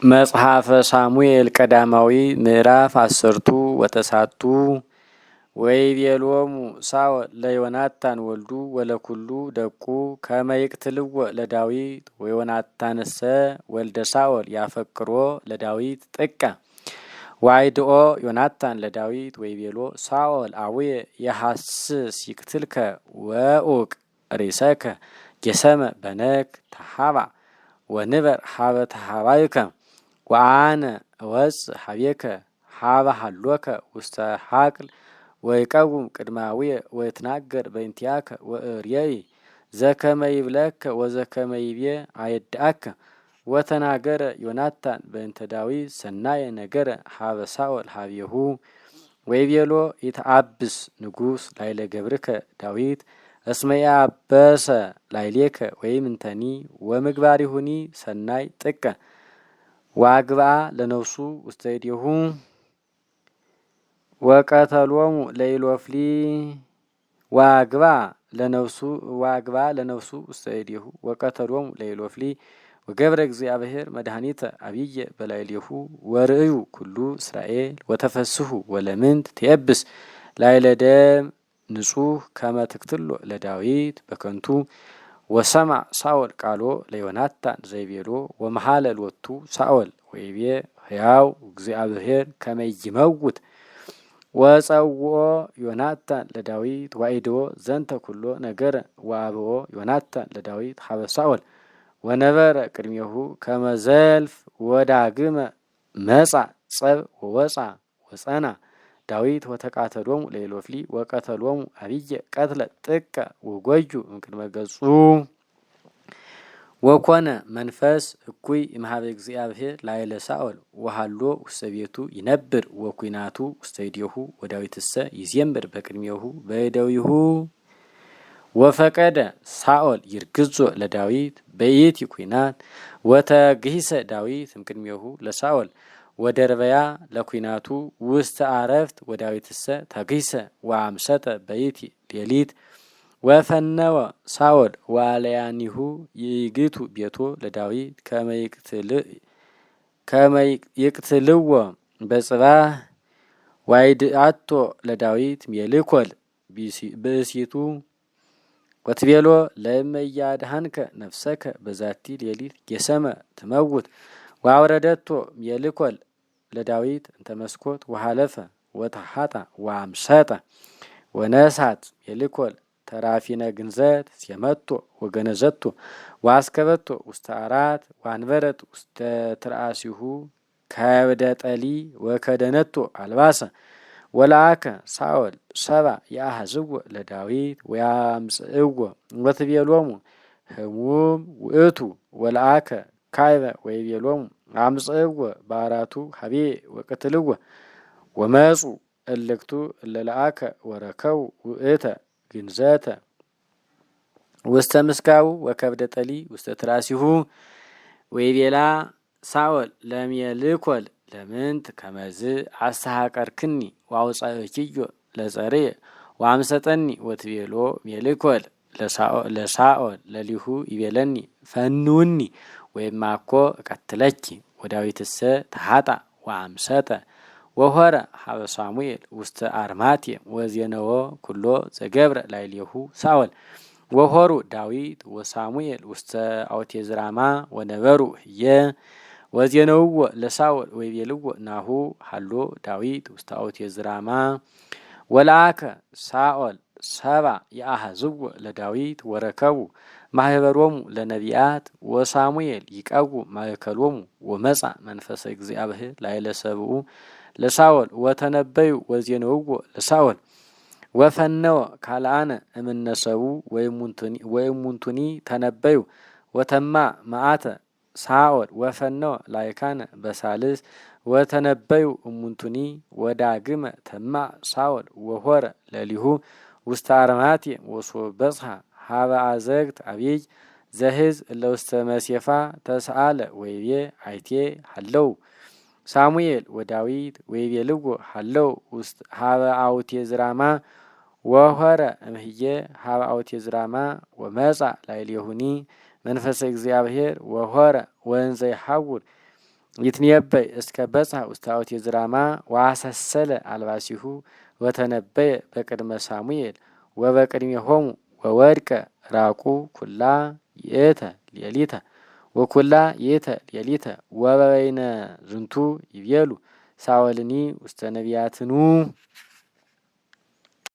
መጽሐፈ ሳሙኤል ቀዳማዊ ምዕራፍ 10 ወተሳቱ ወይቤሎሙ ሳኦል ለዮናታን ወልዱ ወለኩሉ ደቁ ከመ ይቅትልዎ ለዳዊት ወዮናታንሰ ወልደ ሳኦል ያፈቅሮ ለዳዊት ጥቀ ዋይድኦ ዮናታን ለዳዊት ወይቤሎ ሳኦል አቡየ የሐስስ ይቅትልከ ወኡቅ ሪሰከ ጌሰመ በነክ ተሃባ ወንበር ሀበ ተሃባይከ ወአነ ወጽ ሀቤከ ሀበ ሀሎከ ውስተ ሀቅል ወይቀውም ቅድማዊየ ወይትናገር በእንቲአከ ወእርየይ ዘከመ ይብለከ ወዘከመ ይቤ አየድአከ ወተናገረ ዮናታን በእንተ ዳዊት ሰናየ ነገረ ሀበ ሳኦል ሀቤሁ ወይቤሎ ይትአብስ ንጉሥ ላይለ ገብርከ ዳዊት እስመ ያበሰ ላይሌከ ወይምንተኒ ወምግባሪሁኒ ሰናይ ጥቀ ዋግብአ ለነፍሱ ውስተ እዴሁ ወቀተሎሙ ለኢሎፍሊ ዋግብአ ለነፍሱ ውስተ እዴሁ ወቀተሎሙ ለኢሎፍሊ ወገብረ እግዚአብሔር መድኃኒተ አብየ በላይሌሁ ወርእዩ ኩሉ እስራኤል ወተፈስሑ ወለምንት ትየብስ ላይለ ደም ንጹህ ከመ ትቅትሎ ለዳዊት በከንቱ ወሰማ ሳኦል ቃሎ ለዮናታን ዘይቤሎ ወመሃለ ሎቱ ሳኦል ወይቤ ሕያው እግዚአብሔር ከመ ይመውት ወጸውኦ ዮናታን ለዳዊት ዋይድዎ ዘንተ ኩሎ ነገረ ወአብኦ ዮናታን ለዳዊት ሀበ ሳኦል ወነበረ ቅድሜሁ ከመ ዘልፍ ወዳግመ መጻ ጸብ ወወፃ ወጸና ዳዊት ወተቃተሎሙ ለኢሎፍሊ ወቀተሎሙ አብየ ቀትለ ጥቀ ወጎዩ እምቅድመ ገጹ ወኮነ መንፈስ እኩይ እምኀበ እግዚአብሔር ላይለ ሳኦል ወሃሎ ውስተ ቤቱ ይነብር ወኩናቱ ውስተ እዴሁ ወዳዊትሰ ይዜምር በቅድሜሁ በእደዊሁ ወፈቀደ ሳኦል ይርግዞ ለዳዊት በይእቲ ኩናት ወተግሂሰ ዳዊት እምቅድሜሁ ለሳኦል ወደርበያ ለኩናቱ ውስተ አረፍት ወዳዊትሰ ተግሂሰ ወአምሰጠ በይእቲ ሌሊት ወፈነወ ሳኦል ዋለያኒሁ ይግቱ ቤቶ ለዳዊት ከመ ይቅትልዎ በጽባህ ዋይድአቶ ለዳዊት ሜልኮል ብእሲቱ ወትቤሎ ለእመ ኢያድኀንከ ነፍሰከ በዛቲ ሌሊት ጌሰመ ትመውት ዋውረደቶ ሜልኮል ለዳዊት እንተ መስኮት ወሃለፈ ወተሓጣ ወአምሰጠ ወነሳት ሜልኮል ተራፊነ ግንዘት ሴመቶ ወገነዘቶ ዋስከበቶ ውስተ አራት ዋንበረት ውስተ ትርአሲሁ ከብደ ጠሊ ወከደነቶ አልባሰ ወለአከ ሳኦል ሰባ የአሐዝዎ ለዳዊት ወያምጽእዎ ወትቤሎሙ ህሙም ውእቱ ወለአከ ካይበ ወይቤሎሙ አምጽእዎ በአራቱ ሀቤ ወቅትልዎ ወመጹ እልክቱ እለለአከ ወረከቡ ውእተ ግንዘተ ውስተ ምስካቡ ወከብደ ጠሊ ውስተ ትራሲሁ ወይቤላ ሳኦል ለሜልኮል ለምንት ከመዝ አስተሐቀርክኒ ዋውፃእኪዮ ለጸርየ ወአምሰጠኒ ወትቤሎ ሜልኮል ለሳኦል ለሊሁ ይቤለኒ ፈንውኒ ወይማኮ እቀትለኪ ወዳዊትሰ ተሓጣ ወአምሰጠ ወሆረ ሀበ ሳሙኤል ውስተ አርማቴም ወዜነዎ ኩሎ ዘገብረ ላይሌሁ ሳኦል ወሆሩ ዳዊት ወሳሙኤል ውስተ አውቴዝራማ ወነበሩ ህየ ወዜነውዎ ለሳኦል ወይቤልዎ ናሁ ሃሎ ዳዊት ውስተ አውቴዝራማ ወለአከ ሳኦል ሰባ የአሐዝዎ ለዳዊት ወረከቡ ማህበሮሙ ለነቢያት ወሳሙኤል ይቀው ማእከሎሙ ወመጻ መንፈሰ እግዚአብሔር ላይለ ሰብኡ ለሳኦል ወተነበዩ ወዜነውዎ ለሳኦል ወፈነወ ካልአነ እምነሰቡ ወይሙንቱኒ ተነበዩ ወተማ መዓተ ሳኦል ወፈነወ ላይካነ በሳልስ ወተነበዩ እሙንቱኒ ወዳግመ ተማ ሳኦል ወሆረ ለሊሁ ውስተ አርማቴም ወሶበጽሐ ሀበ አዘግት አብይ ዘህዝ ለውስተ መሴፋ ተሰአለ ወይቤ አይቴ ሃለው ሳሙኤል ወዳዊት ወይቤልዎ ሃለው ውስጥ ሀበ አውቴዝራማ ወሆረ እምህየ ሀበ አውቴዝራማ ወመጻ ላይሌሁኒ መንፈሰ እግዚአብሔር ወሆረ ወንዘ ይሐውር ይትነበይ እስከ በጽሐ ውስተ አውቴ ዝራማ ወአሰሰለ አልባሲሁ ወተነበየ በቅድመ ሳሙኤል ወበቅድሜሆሙ ወወድቀ ራቁ ኩላ ይእተ ሌሊተ ወኩላ ይእተ ሌሊተ ወበበይነ ዝንቱ ይቤሉ ሳወልኒ ውስተ ነቢያትኑ